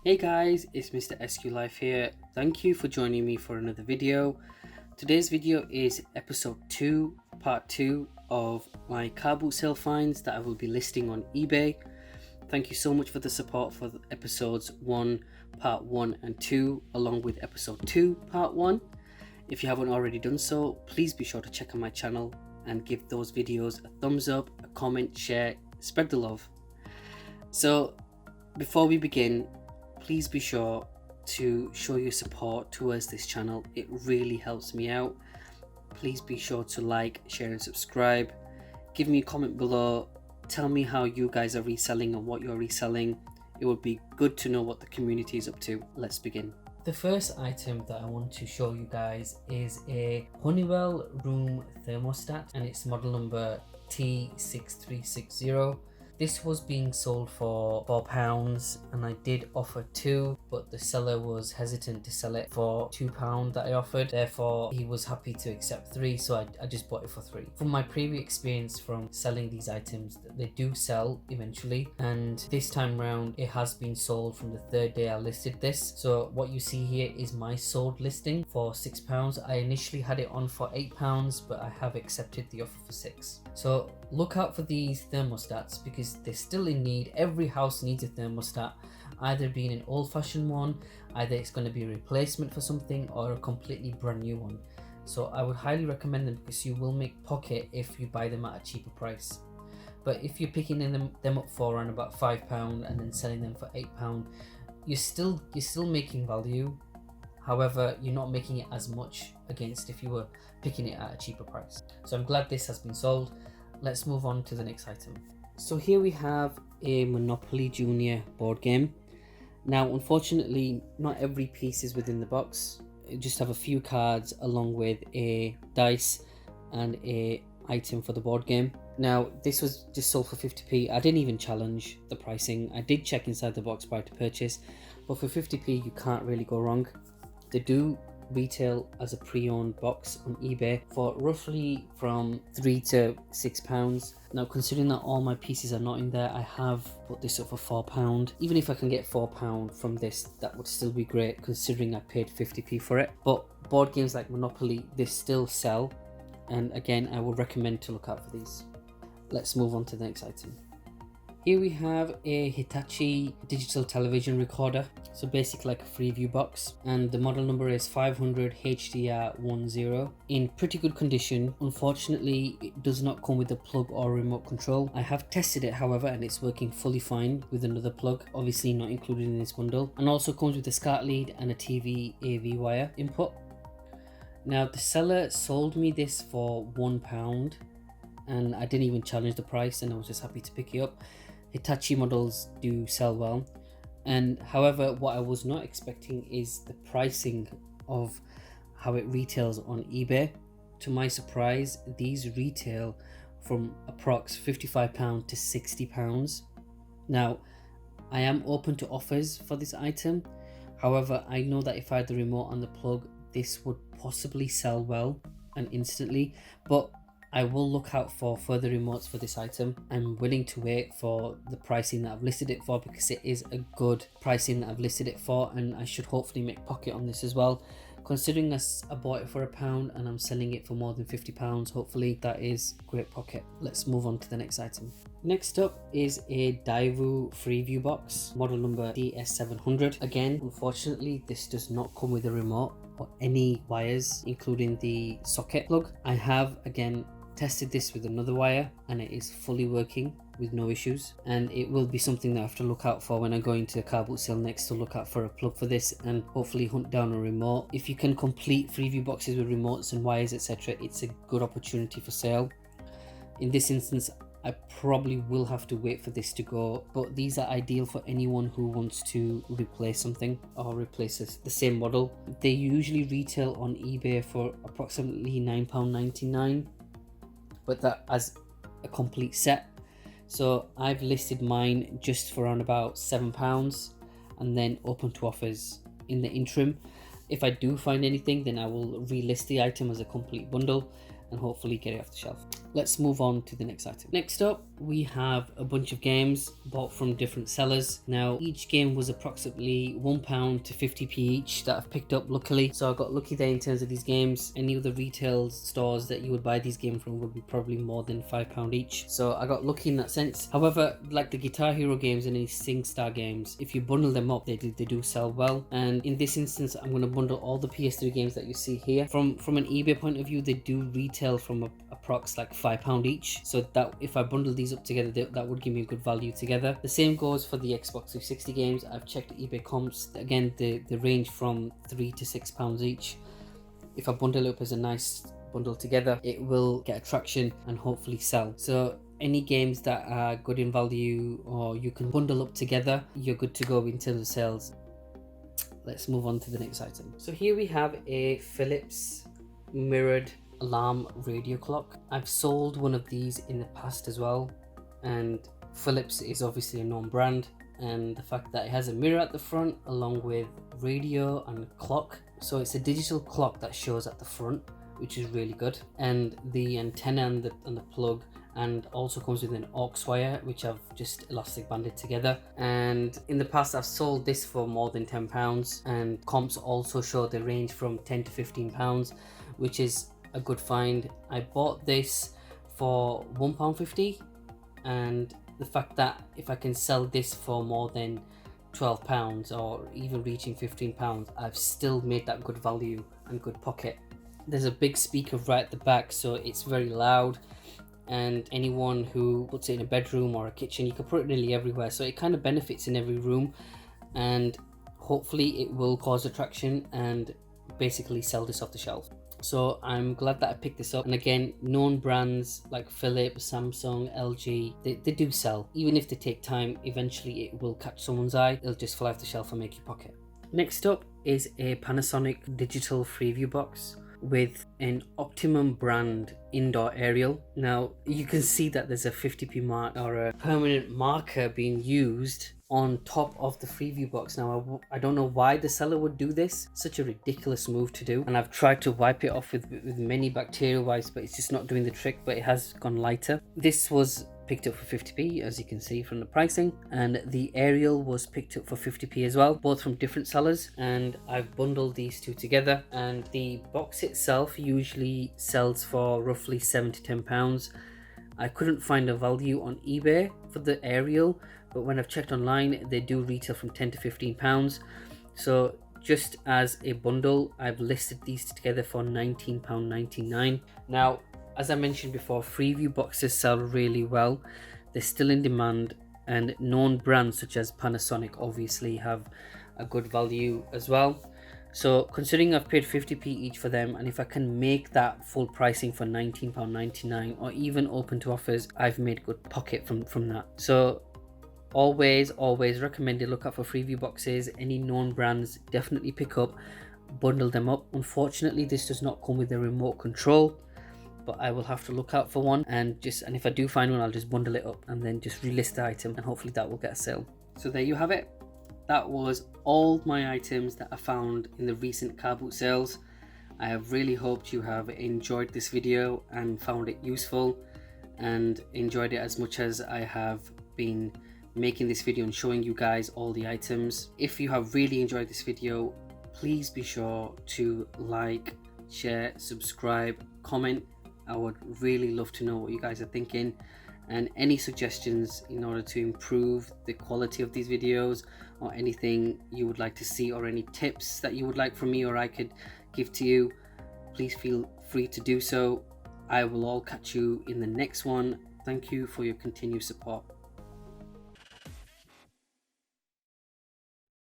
Hey guys, it's MrSQLife here. Thank you for joining me for another video. Today's video is episode 2, part 2 of my Carboot sale finds that I will be listing on eBay. Thank you so much for the support for the episodes 1, part 1 and 2, along with episode 2, part 1. If you haven't already done so, please be sure to check out my channel and give those videos a thumbs up, a comment, share, spread the love. So before we begin, please be sure to show your support towards this channel. It really helps me out. Please be sure to like, share and subscribe. Give me a comment below. Tell me how you guys are reselling and what you're reselling. It would be good to know what the community is up to. Let's begin. The first item that I want to show you guys is a Honeywell room thermostat, and it's model number T6360. This was being sold for £4 and I did offer 2, but the seller was hesitant to sell it for £2 that I offered. Therefore, he was happy to accept 3, so I just bought it for 3. From my previous experience from selling these items, they do sell eventually, and this time round it has been sold from the 3rd day I listed this. So what you see here is my sold listing for £6. I initially had it on for £8, but I have accepted the offer for 6. So look out for these thermostats because they're still in need. Every house needs a thermostat, either being an old-fashioned one, either it's going to be a replacement for something, or a completely brand new one. So I would highly recommend them because you will make pocket if you buy them at a cheaper price. But if you're picking them up for around about £5 and then selling them for £8, you're still making value. However, you're not making it as much against if you were picking it at a cheaper price. So I'm glad this has been sold. Let's move on to the next item. So here we have a Monopoly Junior board game. Now unfortunately not every piece is within the box. I just have a few cards along with a dice and a item for the board game. Now this was just sold for 50p. I didn't even challenge the pricing. I did check inside the box prior to purchase, but for 50p you can't really go wrong. They do retail as a pre-owned box on eBay for roughly from £3 to £6. Now considering that all my pieces are not in there, I have put this up for £4. Even if I can get £4 from this, that would still be great considering I paid 50p for it. But board games like Monopoly, they still sell, and again I would recommend to look out for these. Let's move on to the next item. Here we have a Hitachi digital television recorder, so basically like a Freeview box, and the model number is 500 HDR10, in pretty good condition. Unfortunately, it does not come with a plug or remote control. I have tested it however, and it's working fully fine with another plug, obviously not included in this bundle, and also comes with a SCART lead and a TV AV wire input. Now the seller sold me this for £1 and I didn't even challenge the price, and I was just happy to pick it up. Hitachi models do sell well, and however what I was not expecting is the pricing of how it retails on eBay. To my surprise, these retail from approx £55 to £60. Now I am open to offers for this item, however I know that if I had the remote on the plug, this would possibly sell well and instantly, but I will look out for further remotes for this item. I'm willing to wait for the pricing that I've listed it for because it is a good pricing that I've listed it for, and I should hopefully make pocket on this as well. Considering I bought it for £1 and I'm selling it for more than £50, hopefully that is great pocket. Let's move on to the next item. Next up is a Daewoo Freeview box, model number DS700. Again, unfortunately this does not come with a remote or any wires, including the socket plug. I have again tested this with another wire and it is fully working with no issues, and it will be something that I have to look out for when I go into a Carboot sale next, to look out for a plug for this and hopefully hunt down a remote. If you can complete Freeview boxes with remotes and wires etc., it's a good opportunity for sale. In this instance I probably will have to wait for this to go, but these are ideal for anyone who wants to replace something or replace the same model. They usually retail on eBay for approximately £9.99, but that as a complete set. So I've listed mine just for around about £7 and then open to offers in the interim. If I do find anything, then I will relist the item as a complete bundle and hopefully get it off the shelf. let's move on to the next item. Next up, we have a bunch of games bought from different sellers. Now, each game was approximately £1 to 50p each that I've picked up luckily. So I got lucky there in terms of these games. Any other retail stores that you would buy these games from would be probably more than £5 each. So I got lucky in that sense. However, like the Guitar Hero games and any SingStar games, if you bundle them up, they do sell well. And in this instance, I'm going to bundle all the PS3 games that you see here. From an eBay point of view, they do retail from approx like £5 each. So that if I bundle these up together, that would give me a good value together. The same goes for the Xbox 360 games. I've checked eBay comps. Again, they range from £3 to £6 each. If I bundle it up as a nice bundle together, it will get traction and hopefully sell. So any games that are good in value or you can bundle up together, you're good to go in terms of sales. Let's move on to the next item. So here we have a Philips mirrored alarm radio clock. I've sold one of these in the past as well, and Philips is obviously a known brand, and the fact that it has a mirror at the front along with radio and clock, so it's a digital clock that shows at the front, which is really good, and the antenna and the plug, and also comes with an aux wire which I've just elastic banded together. And in the past I've sold this for more than £10, and comps also show the range from £10 to £15, which is a good find. I bought this for £1.50, and the fact that if I can sell this for more than £12 or even reaching £15, I've still made that good value and good pocket. There's a big speaker right at the back, so it's very loud, and anyone who puts it in a bedroom or a kitchen, you can put it nearly everywhere, so it kind of benefits in every room, and hopefully it will cause attraction and basically sell this off the shelf. So I'm glad that I picked this up. And again, known brands like Philips, Samsung, LG, they do sell. Even if they take time, eventually it will catch someone's eye. It'll just fly off the shelf and make your pocket. Next up is a Panasonic digital Freeview box with an Optimum brand indoor aerial. Now you can see that there's a 50p mark or a permanent marker being used on top of the Freeview box. Now I don't know why the seller would do this. Such a ridiculous move to do, and I've tried to wipe it off with many bacterial wipes, but it's just not doing the trick. But it has gone lighter. This was picked up for 50p, as you can see from the pricing, and the aerial was picked up for 50p as well, both from different sellers, and I've bundled these two together. And the box itself usually sells for roughly £7 to £10. I couldn't find a value on eBay for the aerial, but when I've checked online, they do retail from £10 to £15. So just as a bundle, I've listed these together for £19.99. Now, as I mentioned before, Freeview boxes sell really well. They're still in demand, and known brands such as Panasonic obviously have a good value as well. So considering I've paid 50p each for them, and if I can make that full pricing for £19.99 or even open to offers, I've made good pocket from that. So always recommend you look out for Freeview boxes. Any known brands, definitely pick up, bundle them up. Unfortunately, this does not come with a remote control, but I will have to look out for one, and if I do find one, I'll just bundle it up and then just relist the item, and hopefully that will get a sale. So there you have it. That was all my items that I found in the recent Carboot sales. I have really hoped you have enjoyed this video and found it useful and enjoyed it as much as I have been making this video and showing you guys all the items. If you have really enjoyed this video, please be sure to like, share, subscribe, comment. I would really love to know what you guys are thinking, and any suggestions in order to improve the quality of these videos, or anything you would like to see, or any tips that you would like from me or I could give to you, please feel free to do so. I will all catch you in the next one. Thank you for your continued support.